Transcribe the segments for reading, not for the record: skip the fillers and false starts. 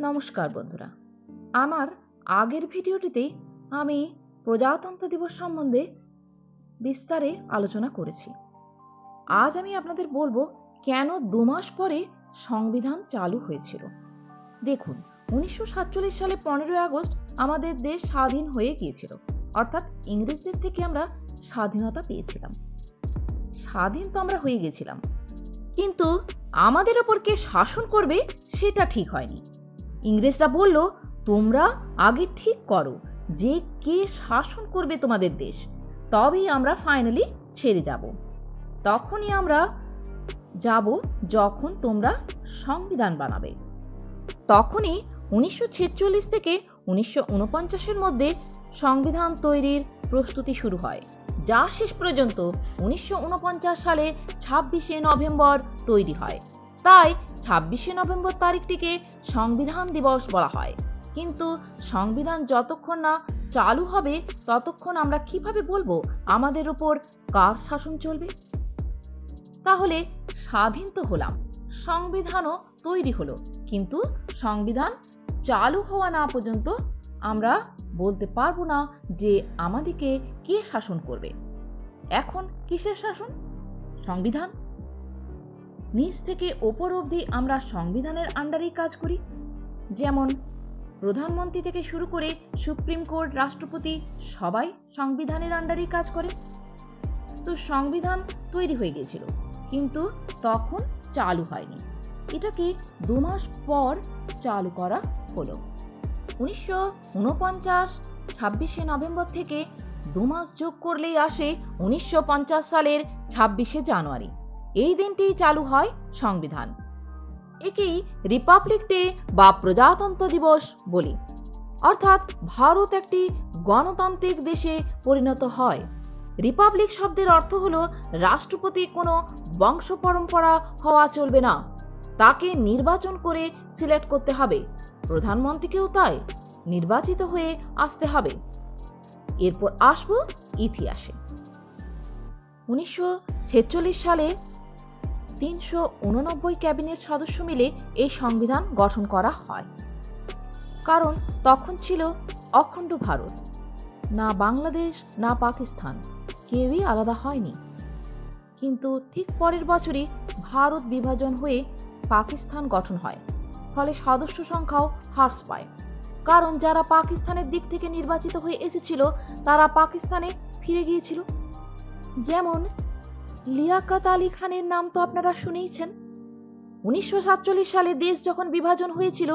নমস্কার বন্ধুরা, আমার আগের ভিডিওটিতে আমি প্রজাতন্ত্র দিবস সম্বন্ধে বিস্তারে আলোচনা করেছি। আজ আমি আপনাদের বলবো কেন 2 মাস পরে সংবিধান চালু হয়েছিল। দেখুন, 1947 সালে 15ই আগস্ট আমাদের দেশ স্বাধীন হয়ে গিয়েছিল, অর্থাৎ ইংরেজদের থেকে আমরা স্বাধীনতা পেয়েছিলাম। স্বাধীন তো আমরা হয়ে গেছিলাম, কিন্তু আমাদের ওপর কে শাসন করবে সেটা ঠিক হয়নি। ইংরেজরা বলল, তোমরা আগে ঠিক করো যে কে শাসন করবে তোমাদের দেশ, তবেই আমরা ফাইনালি ছেড়ে যাব। তখনই আমরা যাব যখন তোমরা সংবিধান বানাবে। তখনই 1946 থেকে 1949-এর মধ্যে সংবিধান তৈরির প্রস্তুতি শুরু হয়, যা শেষ পর্যন্ত 1949 সালে 26শে নভেম্বর তৈরি হয়। তাই 26শে নভেম্বর তারিখটিকে সংবিধান দিবস বলা হয়। কিন্তু সংবিধান যতক্ষণ না চালু হবে ততক্ষণ আমরা কিভাবে বলবো আমাদের উপর কার শাসন চলবে? তাহলে স্বাধীন তো হলাম, সংবিধানও তৈরি হলো, কিন্তু সংবিধান চালু হওয়া না পর্যন্ত আমরা বলতে পারবো না যে আমাদেরকে কে শাসন করবে। এখন কিসের শাসন? সংবিধান। নিচ থেকে ওপর অবধি আমরা সংবিধানের আন্ডারেই কাজ করি। যেমন প্রধানমন্ত্রী থেকে শুরু করে সুপ্রিম কোর্ট, রাষ্ট্রপতি সবাই সংবিধানের আন্ডারেই কাজ করে। তো সংবিধান তৈরি হয়ে গিয়েছিল, কিন্তু তখন চালু হয়নি। এটাকে 2 মাস পর চালু করা হলো। 1949 26শে নভেম্বর থেকে 2 মাস যোগ করলেই আসে 1950 সালের 26শে জানুয়ারি। এই দিনটিই চালু হয় সংবিধান। একেই রিপাবলিক ডে বা প্রজাতন্ত্র দিবস বলি। অর্থাৎ ভারত একটি গণতান্ত্রিক দেশে পরিণত হয়। রিপাবলিক শব্দের অর্থ হলো রাষ্ট্রপতি কোনো বংশ পরম্পরা হওয়া চলবে না, তাকে নির্বাচন করে সিলেক্ট করতে হবে। প্রধানমন্ত্রীকেও তাই নির্বাচিত হয়ে আসতে হবে। এরপর আসবো ইতিহাসে। 1946 সালে 389 ক্যাবিনেট সদস্য মিলে এই সংবিধান গঠন করা হয়। কারণ তখন ছিল অখণ্ড ভারত, না বাংলাদেশ না পাকিস্তান, কেউই আলাদা হয়নি। কিন্তু ঠিক পরের বছরই ভারত বিভাজন হয়ে পাকিস্তান গঠন হয়, ফলে সদস্য সংখ্যাও হ্রাস পায়। কারণ যারা পাকিস্তানের দিক থেকে নির্বাচিত হয়ে এসেছিল তারা পাকিস্তানে ফিরে গিয়েছিল। যেমন লিয়াকত আলী খানের নাম তো আপনারা শুনেইছেন। 1947 সালে দেশ যখন বিভাজন হয়েছিল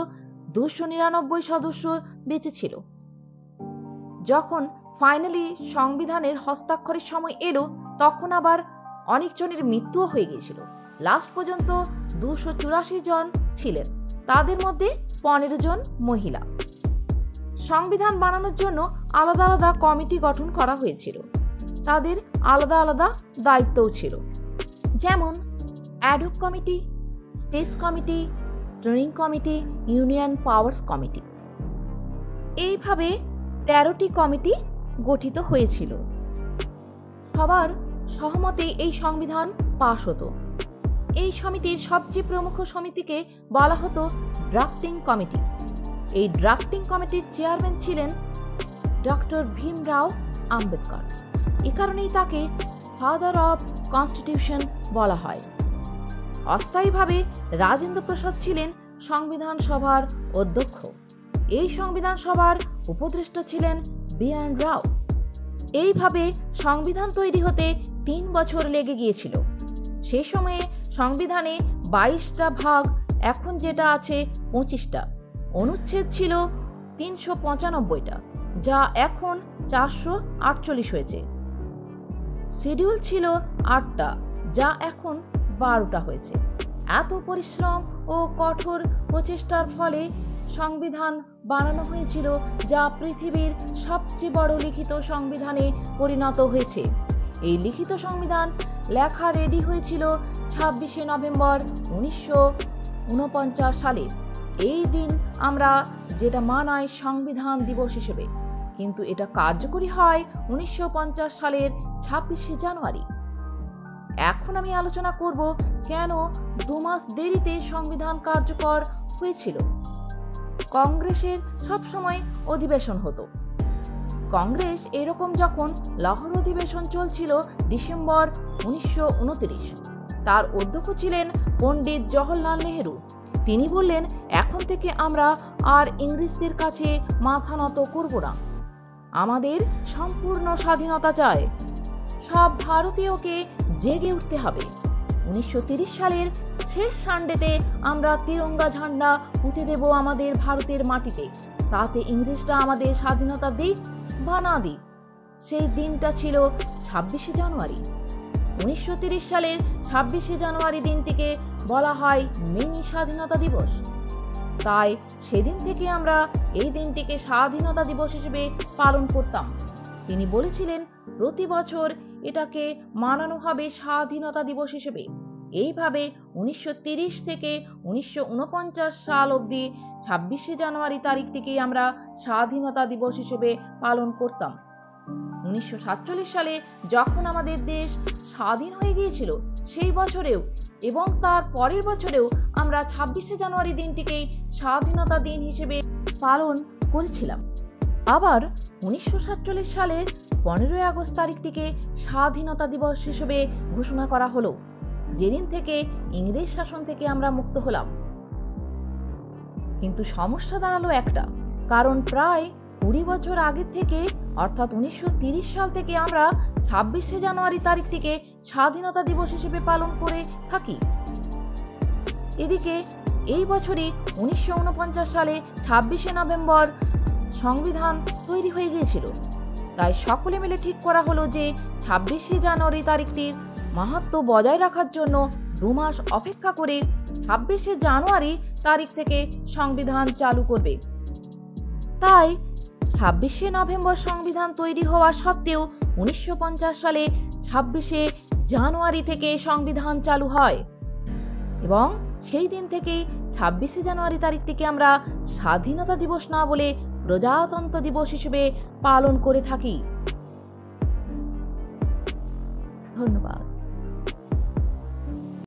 299 সদস্য বেঁচে ছিল। যখন ফাইনালি সংবিধানের হস্তাক্ষরের সময় এলো তখন আবার অনেকজনের মৃত্যুও হয়ে গিয়েছিল। লাস্ট পর্যন্ত 284 জন ছিলেন, তাদের মধ্যে 15 জন মহিলা। সংবিধান বানানোর জন্য আলাদা আলাদা কমিটি গঠন করা হয়েছিল, তাদের আলাদা আলাদা দায়িত্বও ছিল। যেমন ad hoc committee, states committee, steering committee, union powers committee. এইভাবে 13টি কমিটি গঠিত হয়েছিল। সবার সহমতে এই সংবিধান পাশ হতো। এই সমিতির সবচেয়ে প্রমুখ সমিতিকে বলা হতো ড্রাফটিং কমিটি। এই ড্রাফটিং কমিটির চেয়ারম্যান ছিলেন ডক্টর ভীমরাও আম্বেদকর। এ কারণেই তাকে ফাদার অব কনস্টিটিউশন বলা হয়। অস্থায়ীভাবে রাজেন্দ্র প্রসাদ ছিলেন সংবিধান সভার অধ্যক্ষ। এই সংবিধান সভার উপদেষ্টা ছিলেন বি.এন. রাও। এইভাবে সংবিধান তৈরি হতে 3 বছর লেগে গিয়েছিল। সেই সময়ে সংবিধানে 22টা ভাগ, এখন যেটা আছে 25টা। অনুচ্ছেদ ছিল 395টা, যা এখন 448 হয়েছে। শিডিউল ছিল 8টা, যা এখন 12টা হয়েছে। এত পরিশ্রম ও কঠোর প্রচেষ্টার ফলে সংবিধান বানানো হয়েছিল, যা পৃথিবীর সবচেয়ে বড় লিখিত সংবিধানে পরিণত হয়েছে। এই লিখিত সংবিধান লেখা রেডি হয়েছিল 26শে নভেম্বর 1949 সালে। এই দিন আমরা যেটা মানাই সংবিধান দিবস হিসেবে, কিন্তু এটা কার্যকরী হয় 1950 সালের 26শে জানুয়ারি। এখন আমি আলোচনা করব কেন 2 মাস দেরিতে সংবিধান কার্যকর হয়েছিল। কংগ্রেসের সবসময় অধিবেশন হতো। কংগ্রেস এরকম যখন লাহোর অধিবেশন চলছিল ডিসেম্বর 1929, তার অধ্যক্ষ ছিলেন পণ্ডিত জওহরলাল নেহেরু। তিনি বললেন, এখন থেকে আমরা আর ইংরেজদের কাছে মাথা নত করব না, আমাদের সম্পূর্ণ স্বাধীনতা চাই, সব ভারতীয়কে জেগে উঠতে হবে। 1930 সালের শেষ সানডেতে আমরা তিরঙ্গা ঝান্ডা উঠে দেব আমাদের ভারতের মাটিতে, তাতে ইংরেজরা আমাদের স্বাধীনতা দিক বা না দিক। সেই দিনটা ছিল 26শে জানুয়ারি। 1930 সালের 26শে জানুয়ারি দিনটিকে বলা হয় মিনি স্বাধীনতা দিবস। তাই সেদিন থেকে আমরা এই দিনটিকে স্বাধীনতা দিবস হিসেবে পালন করতাম। তিনি বলেছিলেন, প্রতি বছর এটাকে মানানো হবে স্বাধীনতা দিবস হিসেবে। এইভাবে 1930 থেকে 1949 সাল অবধি 26শে জানুয়ারি তারিখটিকেই আমরা স্বাধীনতা দিবস হিসেবে পালন করতাম। 1947 সালে যখন আমাদের দেশ স্বাধীন হয়ে গিয়েছিল, সেই বছরেও এবং তার পরের বছরেও আমরা 26শে জানুয়ারি দিনটিকেই স্বাধীনতা দিন হিসেবে পালন করেছিলাম। আবার 1947 সালের 15ই আগস্ট তারিখটিকে স্বাধীনতা দিবস হিসেবে ঘোষণা করা হলো, যেদিন থেকে ইংরেজ শাসন থেকে আমরা মুক্ত হলাম। কিন্তু সমস্যা দাঁড়ালো একটা, কারণ প্রায় 20 বছর আগে থেকে অর্থাৎ 1930 সাল থেকে আমরা 26শে জানুয়ারি তারিখটিকে স্বাধীনতা দিবস হিসেবে পালন করে থাকি। এদিকে এই বছরই 1949 সালে 26শে নভেম্বর সংবিধান তৈরি হয়ে গিয়েছিল। তাই সকলে মিলে ঠিক করা হলো যে 26শে জানুয়ারি তারিখটির মাহাত্ম্য বজায় রাখার জন্য 2 মাস অপেক্ষা করে 26শে জানুয়ারি তারিখ থেকে সংবিধান চালু করবে। তাই 26শে নভেম্বর সংবিধান তৈরি হওয়া সত্ত্বেও 1950 সালে 26শে জানুয়ারি থেকে সংবিধান চালু হয় এবং সেই দিন থেকেই 26শে জানুয়ারি তারিখটিকে আমরা স্বাধীনতা দিবস না বলে প্রজাতন্ত্র দিবস হিসেবে পালন করে থাকি। ধন্যবাদ।